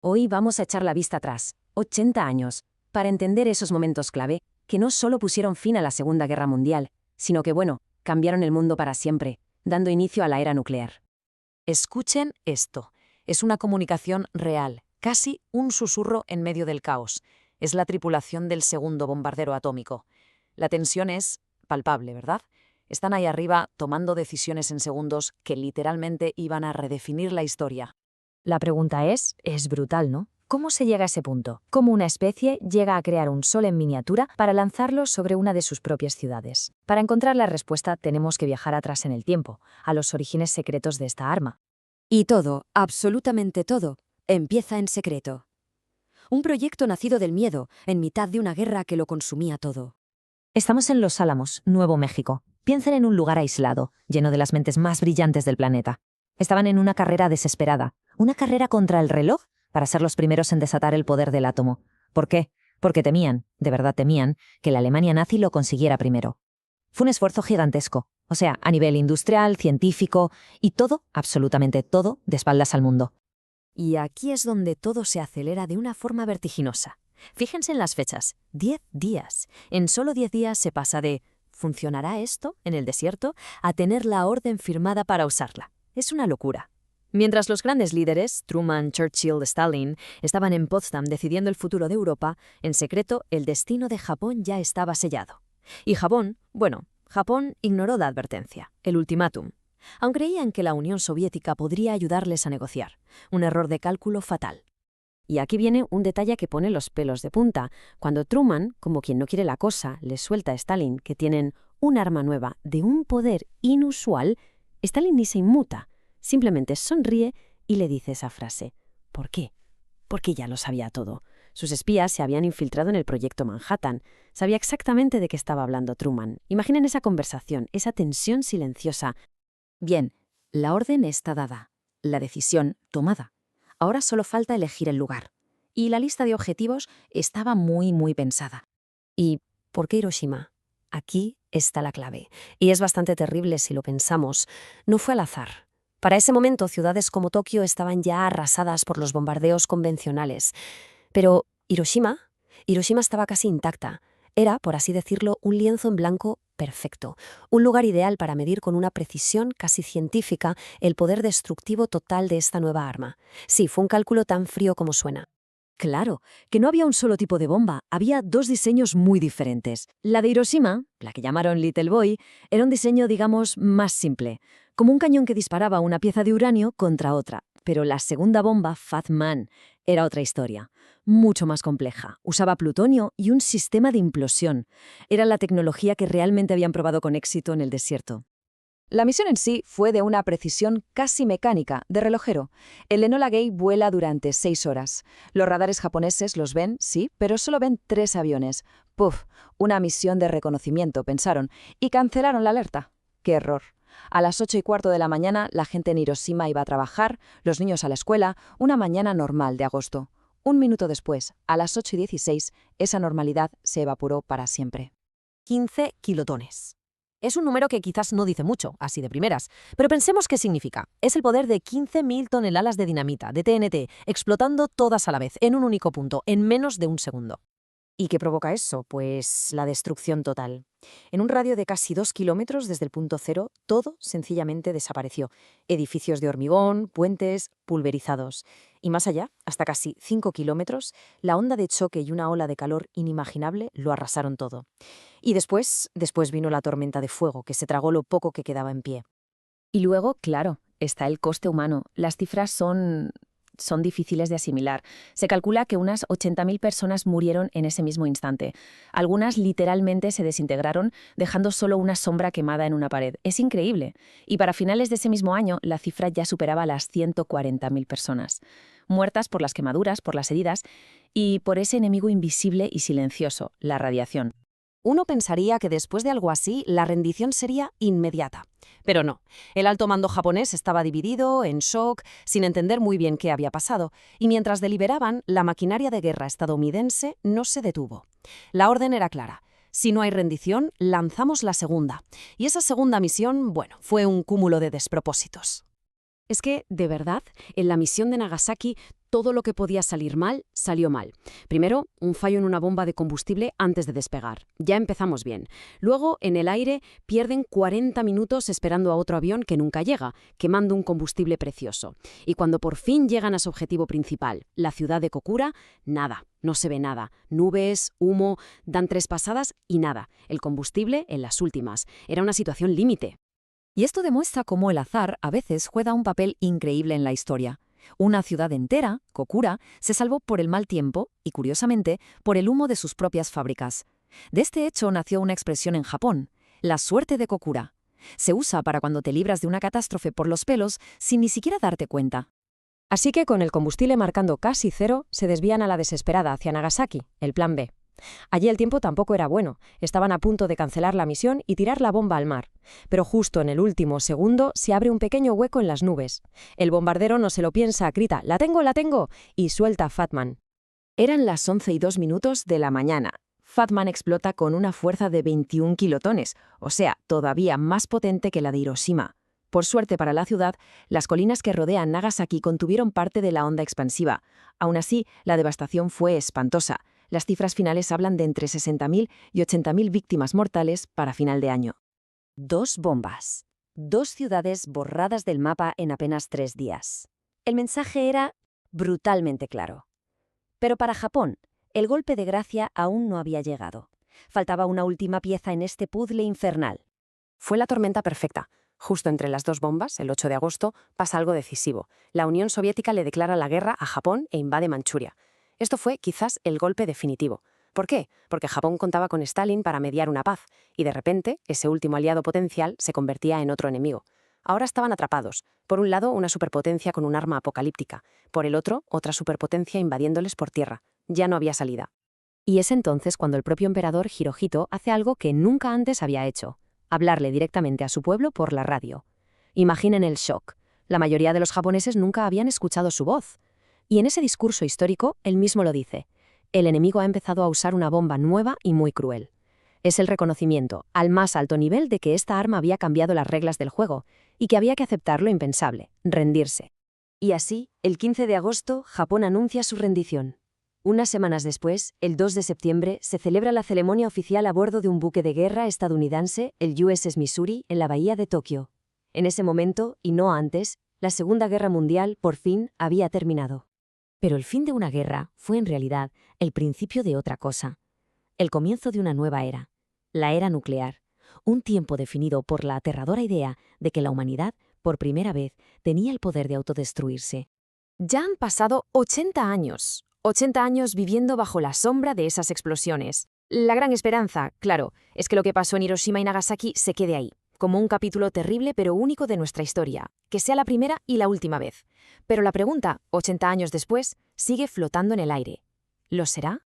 Hoy vamos a echar la vista atrás, 80 años, para entender esos momentos clave que no solo pusieron fin a la Segunda Guerra Mundial, sino que, cambiaron el mundo para siempre, dando inicio a la era nuclear. Escuchen esto. Es una comunicación real, casi un susurro en medio del caos. Es la tripulación del segundo bombardero atómico. La tensión es palpable, ¿verdad? Están ahí arriba tomando decisiones en segundos que literalmente iban a redefinir la historia. La pregunta es brutal, ¿no? ¿Cómo se llega a ese punto? ¿Cómo una especie llega a crear un sol en miniatura para lanzarlo sobre una de sus propias ciudades? Para encontrar la respuesta tenemos que viajar atrás en el tiempo, a los orígenes secretos de esta arma. Y todo, absolutamente todo, empieza en secreto. Un proyecto nacido del miedo, en mitad de una guerra que lo consumía todo. Estamos en Los Álamos, Nuevo México. Piensen en un lugar aislado, lleno de las mentes más brillantes del planeta. Estaban en una carrera desesperada, una carrera contra el reloj, para ser los primeros en desatar el poder del átomo. ¿Por qué? Porque temían, de verdad temían, que la Alemania nazi lo consiguiera primero. Fue un esfuerzo gigantesco, o sea, a nivel industrial, científico, y todo, absolutamente todo, de espaldas al mundo. Y aquí es donde todo se acelera de una forma vertiginosa. Fíjense en las fechas, 10 días. En solo 10 días se pasa de ¿funcionará esto en el desierto? A tener la orden firmada para usarla. Es una locura. Mientras los grandes líderes, Truman, Churchill, Stalin, estaban en Potsdam decidiendo el futuro de Europa, en secreto el destino de Japón ya estaba sellado. Y Japón ignoró la advertencia, el ultimátum. Aun creían que la Unión Soviética podría ayudarles a negociar. Un error de cálculo fatal. Y aquí viene un detalle que pone los pelos de punta. Cuando Truman, como quien no quiere la cosa, le suelta a Stalin que tienen un arma nueva de un poder inusual, Stalin ni se inmuta. Simplemente sonríe y le dice esa frase. ¿Por qué? Porque ya lo sabía todo. Sus espías se habían infiltrado en el proyecto Manhattan. Sabía exactamente de qué estaba hablando Truman. Imaginen esa conversación, esa tensión silenciosa. Bien, la orden está dada, la decisión tomada. Ahora solo falta elegir el lugar. Y la lista de objetivos estaba muy pensada. ¿Y por qué Hiroshima? Aquí está la clave. Y es bastante terrible si lo pensamos. No fue al azar. Para ese momento, ciudades como Tokio estaban ya arrasadas por los bombardeos convencionales. Pero Hiroshima estaba casi intacta. Era, por así decirlo, un lienzo en blanco perfecto. Un lugar ideal para medir con una precisión casi científica el poder destructivo total de esta nueva arma. Sí, fue un cálculo tan frío como suena. Claro, que no había un solo tipo de bomba, había dos diseños muy diferentes. La de Hiroshima, la que llamaron Little Boy, era un diseño, digamos, más simple, como un cañón que disparaba una pieza de uranio contra otra. Pero la segunda bomba, Fat Man, era otra historia, mucho más compleja. Usaba plutonio y un sistema de implosión. Era la tecnología que realmente habían probado con éxito en el desierto. La misión en sí fue de una precisión casi mecánica, de relojero. El Enola Gay vuela durante 6 horas. Los radares japoneses los ven, sí, pero solo ven 3 aviones. ¡Puf! Una misión de reconocimiento, pensaron, y cancelaron la alerta. ¡Qué error! A las 8:15 de la mañana, la gente en Hiroshima iba a trabajar, los niños a la escuela, una mañana normal de agosto. Un minuto después, a las 8:16, esa normalidad se evaporó para siempre. 15 kilotones. Es un número que quizás no dice mucho, así de primeras, pero pensemos qué significa. Es el poder de 15.000 toneladas de dinamita, de TNT, explotando todas a la vez, en un único punto, en menos de un segundo. ¿Y qué provoca eso? Pues la destrucción total. En un radio de casi 2 kilómetros desde el punto cero, todo sencillamente desapareció. Edificios de hormigón, puentes, pulverizados. Y más allá, hasta casi 5 kilómetros, la onda de choque y una ola de calor inimaginable lo arrasaron todo. Y después vino la tormenta de fuego, que se tragó lo poco que quedaba en pie. Y luego, claro, está el coste humano. Las cifras son difíciles de asimilar. Se calcula que unas 80.000 personas murieron en ese mismo instante. Algunas literalmente se desintegraron, dejando solo una sombra quemada en una pared. Es increíble. Y para finales de ese mismo año, la cifra ya superaba las 140.000 personas. Muertas por las quemaduras, por las heridas y por ese enemigo invisible y silencioso, la radiación. Uno pensaría que después de algo así, la rendición sería inmediata. Pero no, el alto mando japonés estaba dividido, en shock, sin entender muy bien qué había pasado, y mientras deliberaban, la maquinaria de guerra estadounidense no se detuvo. La orden era clara. Si no hay rendición, lanzamos la segunda. Y esa segunda misión, fue un cúmulo de despropósitos. Es que, de verdad, en la misión de Nagasaki, todo lo que podía salir mal, salió mal. Primero, un fallo en una bomba de combustible antes de despegar. Ya empezamos bien. Luego, en el aire, pierden 40 minutos esperando a otro avión que nunca llega, quemando un combustible precioso. Y cuando por fin llegan a su objetivo principal, la ciudad de Kokura, nada. No se ve nada. Nubes, humo, dan 3 pasadas y nada. El combustible en las últimas. Era una situación límite. Y esto demuestra cómo el azar a veces juega un papel increíble en la historia. Una ciudad entera, Kokura, se salvó por el mal tiempo y, curiosamente, por el humo de sus propias fábricas. De este hecho nació una expresión en Japón, la suerte de Kokura. Se usa para cuando te libras de una catástrofe por los pelos sin ni siquiera darte cuenta. Así que, con el combustible marcando casi cero, se desvían a la desesperada hacia Nagasaki, el plan B. Allí el tiempo tampoco era bueno. Estaban a punto de cancelar la misión y tirar la bomba al mar. Pero justo en el último segundo se abre un pequeño hueco en las nubes. El bombardero no se lo piensa, grita «¡La tengo, la tengo!» y suelta a Fatman. Eran las 11:02 de la mañana. Fatman explota con una fuerza de 21 kilotones, o sea, todavía más potente que la de Hiroshima. Por suerte para la ciudad, las colinas que rodean Nagasaki contuvieron parte de la onda expansiva. Aún así, la devastación fue espantosa. Las cifras finales hablan de entre 60.000 y 80.000 víctimas mortales para final de año. 2 bombas. 2 ciudades borradas del mapa en apenas 3 días. El mensaje era brutalmente claro. Pero para Japón, el golpe de gracia aún no había llegado. Faltaba una última pieza en este puzzle infernal. Fue la tormenta perfecta. Justo entre las 2 bombas, el 8 de agosto, pasa algo decisivo. La Unión Soviética le declara la guerra a Japón e invade Manchuria. Esto fue quizás el golpe definitivo. ¿Por qué? Porque Japón contaba con Stalin para mediar una paz, y de repente ese último aliado potencial se convertía en otro enemigo. Ahora estaban atrapados. Por un lado, una superpotencia con un arma apocalíptica. Por el otro, otra superpotencia invadiéndoles por tierra. Ya no había salida. Y es entonces cuando el propio emperador Hirohito hace algo que nunca antes había hecho: hablarle directamente a su pueblo por la radio. Imaginen el shock. La mayoría de los japoneses nunca habían escuchado su voz. Y en ese discurso histórico, él mismo lo dice: el enemigo ha empezado a usar una bomba nueva y muy cruel. Es el reconocimiento, al más alto nivel, de que esta arma había cambiado las reglas del juego y que había que aceptar lo impensable, rendirse. Y así, el 15 de agosto, Japón anuncia su rendición. Unas semanas después, el 2 de septiembre, se celebra la ceremonia oficial a bordo de un buque de guerra estadounidense, el USS Missouri, en la bahía de Tokio. En ese momento, y no antes, la Segunda Guerra Mundial, por fin, había terminado. Pero el fin de una guerra fue en realidad el principio de otra cosa. El comienzo de una nueva era, la era nuclear, un tiempo definido por la aterradora idea de que la humanidad, por primera vez, tenía el poder de autodestruirse. Ya han pasado 80 años. 80 años viviendo bajo la sombra de esas explosiones. La gran esperanza, claro, es que lo que pasó en Hiroshima y Nagasaki se quede ahí, como un capítulo terrible pero único de nuestra historia, que sea la primera y la última vez. Pero la pregunta, 80 años después, sigue flotando en el aire. ¿Lo será?